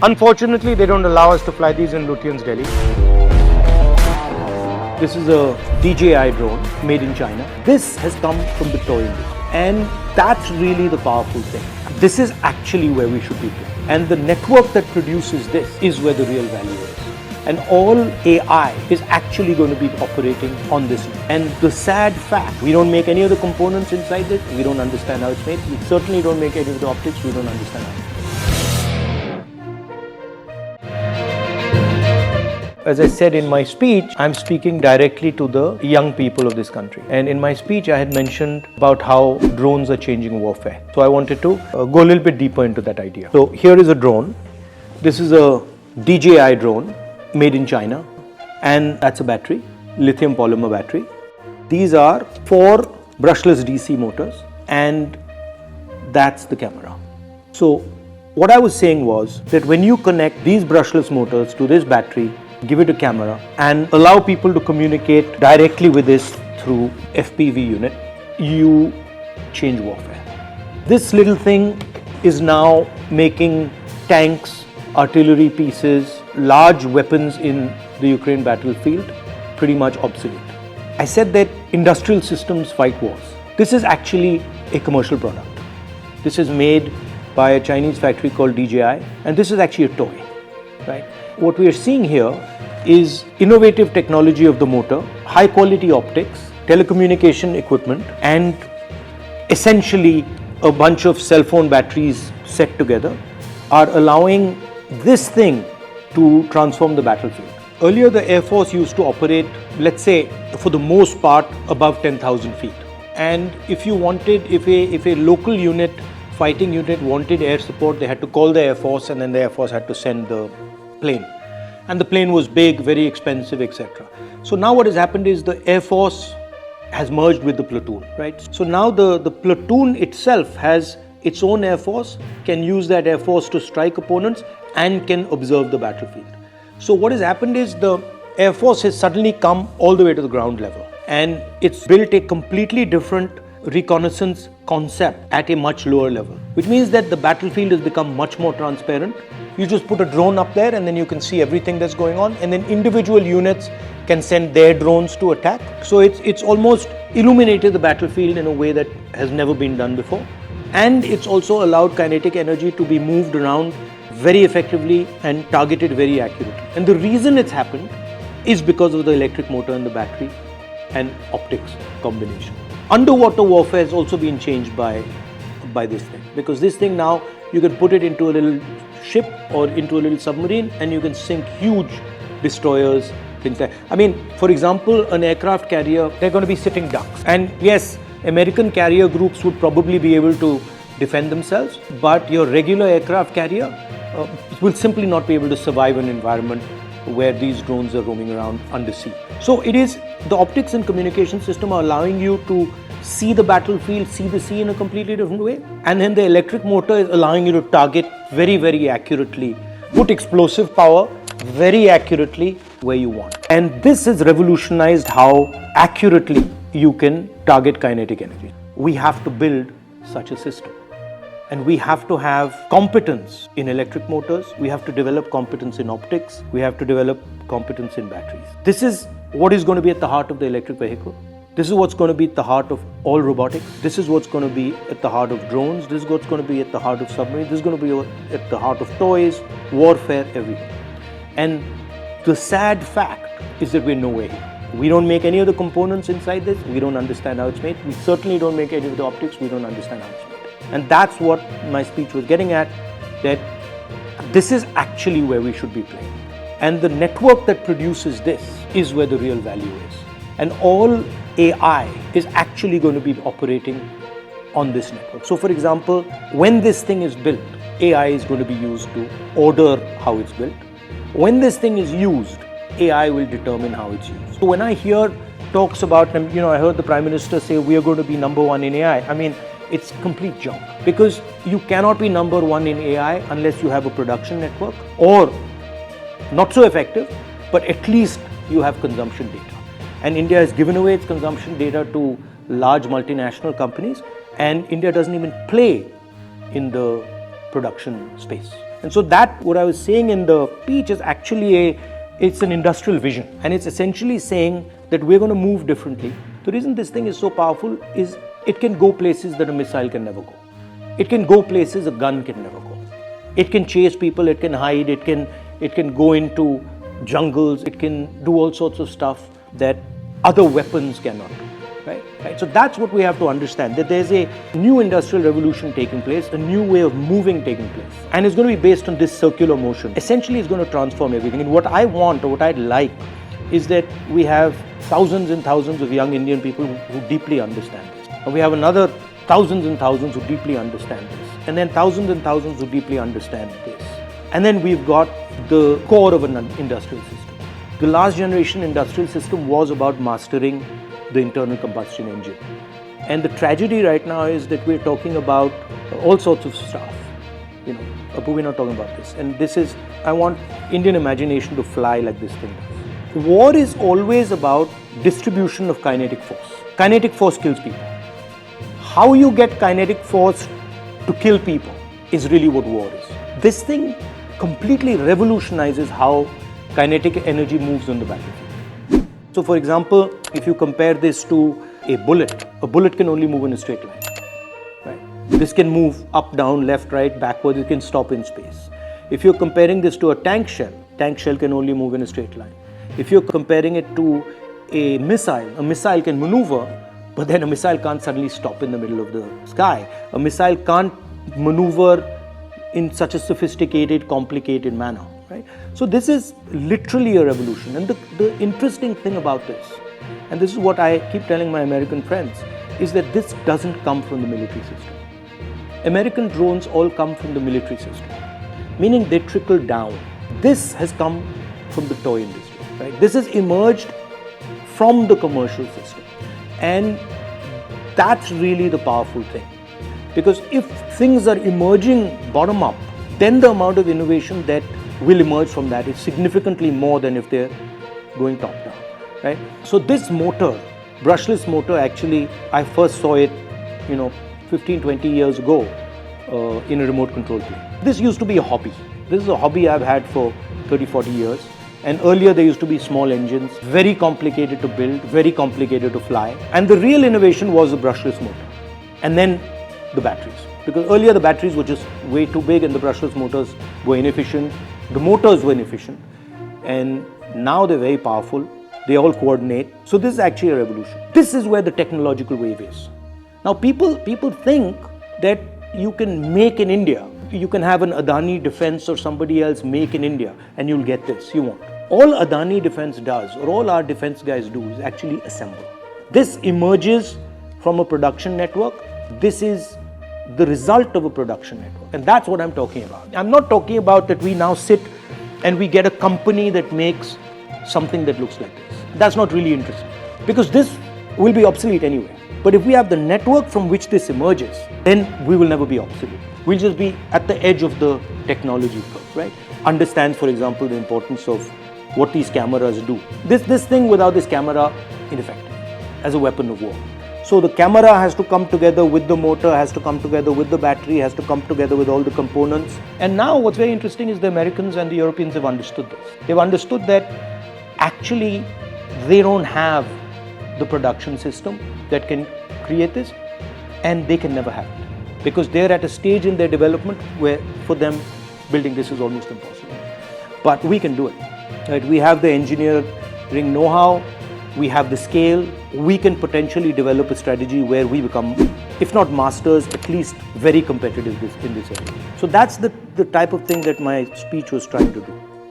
Unfortunately, they don't allow us to fly these in Lutyens, Delhi. This is a DJI drone made in China. This has come from the toy industry, and that's really the powerful thing. This is actually where we should be playing. And the network that produces this is where the real value is. And all AI is actually going to be operating on this. And the sad fact, we don't make any of the components inside this, we don't understand how it's made, we certainly don't make any of the optics, we don't understand how it's made. As I said in my speech, I'm speaking directly to the young people of this country. And in my speech, I had mentioned about how drones are changing warfare. So I wanted to go a little bit deeper into that idea. So here is a drone. This is a DJI drone made in China, and that's a battery, lithium polymer battery. These are 4 brushless DC motors, and that's the camera. So what I was saying was that when you connect these brushless motors to this battery, give it a camera, and allow people to communicate directly with this through FPV unit, you change warfare. This little thing is now making tanks, artillery pieces, large weapons in the Ukraine battlefield pretty much obsolete. I said that industrial systems fight wars. This is actually a commercial product. This is made by a Chinese factory called DJI, and this is actually a toy, right? What we are seeing here is innovative technology of the motor, high quality optics, telecommunication equipment, and essentially a bunch of cell phone batteries set together are allowing this thing to transform the battlefield. Earlier, the Air Force used to operate, let's say, for the most part, above 10,000 feet. And if you wanted, if a local unit, fighting unit wanted air support, they had to call the Air Force, and then the Air Force had to send the plane. And the plane was big, very expensive, etc. So now what has happened is the Air Force has merged with the platoon, right? So now the platoon itself has its own Air Force, can use that Air Force to strike opponents, and can observe the battlefield. So what has happened is the Air Force has suddenly come all the way to the ground level, and it's built a completely different reconnaissance concept at a much lower level, which means that the battlefield has become much more transparent. You just put a drone up there and then you can see everything that's going on, and then individual units can send their drones to attack. So it's almost illuminated the battlefield in a way that has never been done before. And it's also allowed kinetic energy to be moved around very effectively and targeted very accurately. And the reason it's happened is because of the electric motor and the battery and optics combination. Underwater warfare has also been changed by this thing, because this thing now you can put it into a little ship or into a little submarine and you can sink huge destroyers, things like that. I mean, for example, an aircraft carrier, they're going to be sitting ducks. And yes, American carrier groups would probably be able to defend themselves, but your regular aircraft carrier will simply not be able to survive an environment where these drones are roaming around undersea. So it is, the optics and communication system are allowing you to see the battlefield, see the sea in a completely different way. And then the electric motor is allowing you to target very, very accurately, put explosive power very accurately where you want. And this has revolutionized how accurately you can target kinetic energy. We have to build such a system. And we have to have competence in electric motors, we have to develop competence in optics, we have to develop competence in batteries. This is what is going to be at the heart of the electric vehicle. This is what's going to be at the heart of all robotics. This is what's going to be at the heart of drones. This is what's going to be at the heart of submarines. This is going to be at the heart of toys, warfare, everything. And the sad fact is that we're nowhere here. We don't make any of the components inside this. We don't understand how it's made. We certainly don't make any of the optics. We don't understand how it's made. And that's what my speech was getting at, that this is actually where we should be playing. And the network that produces this is where the real value is. And all AI is actually going to be operating on this network. So for example, when this thing is built, AI is going to be used to order how it's built. When this thing is used, AI will determine how it's used. So when I hear talks about, I heard the Prime Minister say we are going to be number one in AI. I mean, it's complete junk, because you cannot be number one in AI unless you have a production network, or not so effective, but at least you have consumption data. And India has given away its consumption data to large multinational companies, and India doesn't even play in the production space. And so that, what I was saying in the speech is actually it's an industrial vision, and it's essentially saying that we're going to move differently. The reason this thing is so powerful is it can go places that a missile can never go. It can go places a gun can never go. It can chase people, it can hide, it can go into jungles, it can do all sorts of stuff that other weapons cannot do. Right? So that's what we have to understand, that there's a new industrial revolution taking place, a new way of moving taking place. And it's going to be based on this circular motion. Essentially, it's going to transform everything. And what I want, or what I'd like, is that we have thousands and thousands of young Indian people who deeply understand this. And we have another thousands and thousands who deeply understand this. And then thousands and thousands who deeply understand this. And then we've got the core of an industrial system. The last generation industrial system was about mastering the internal combustion engine. And the tragedy right now is that we're talking about all sorts of stuff, but we're not talking about this. And this is, I want Indian imagination to fly like this thing does. War is always about distribution of kinetic force. Kinetic force kills people. How you get kinetic force to kill people is really what war is. This thing completely revolutionizes how kinetic energy moves on the battlefield. So for example, if you compare this to a bullet can only move in a straight line. Right? This can move up, down, left, right, backwards, it can stop in space. If you're comparing this to a tank shell can only move in a straight line. If you're comparing it to a missile can maneuver, but then a missile can't suddenly stop in the middle of the sky. A missile can't maneuver in such a sophisticated, complicated manner. Right? So this is literally a revolution. And the interesting thing about this, and this is what I keep telling my American friends, is that this doesn't come from the military system. American drones all come from the military system, meaning they trickle down. This has come from the toy industry. Right? This has emerged from the commercial system. And that's really the powerful thing. Because if things are emerging bottom up, then the amount of innovation that will emerge from that is significantly more than if they're going top down. Right? So this motor, brushless motor, actually I first saw it 15-20 years ago in a remote control plane. This used to be a hobby. This is a hobby I've had for 30-40 years. And earlier there used to be small engines, very complicated to build, very complicated to fly. And the real innovation was the brushless motor. And then the batteries. Because earlier the batteries were just way too big and the brushless motors were inefficient. The motors were inefficient. And now they're very powerful. They all coordinate. So this is actually a revolution. This is where the technological wave is. Now people think that you can make in India. You can have an Adani Defense or somebody else make in India and you'll get this. You won't. All Adani Defense does, or all our defense guys do, is actually assemble. This emerges from a production network. This is the result of a production network. And that's what I'm talking about. I'm not talking about that we now sit and we get a company that makes something that looks like this. That's not really interesting, because this will be obsolete anyway. But if we have the network from which this emerges, then we will never be obsolete. We'll just be at the edge of the technology curve, right? Understands, for example, the importance of what these cameras do. This thing without this camera, ineffective as a weapon of war. So the camera has to come together with the motor, has to come together with the battery, has to come together with all the components. And now what's very interesting is the Americans and the Europeans have understood this. They've understood that actually they don't have the production system that can create this, and they can never have it. Because they're at a stage in their development where for them building this is almost impossible. But we can do it. Right? We have the engineering know-how, we have the scale, we can potentially develop a strategy where we become, if not masters, at least very competitive in this area. So that's the type of thing that my speech was trying to do.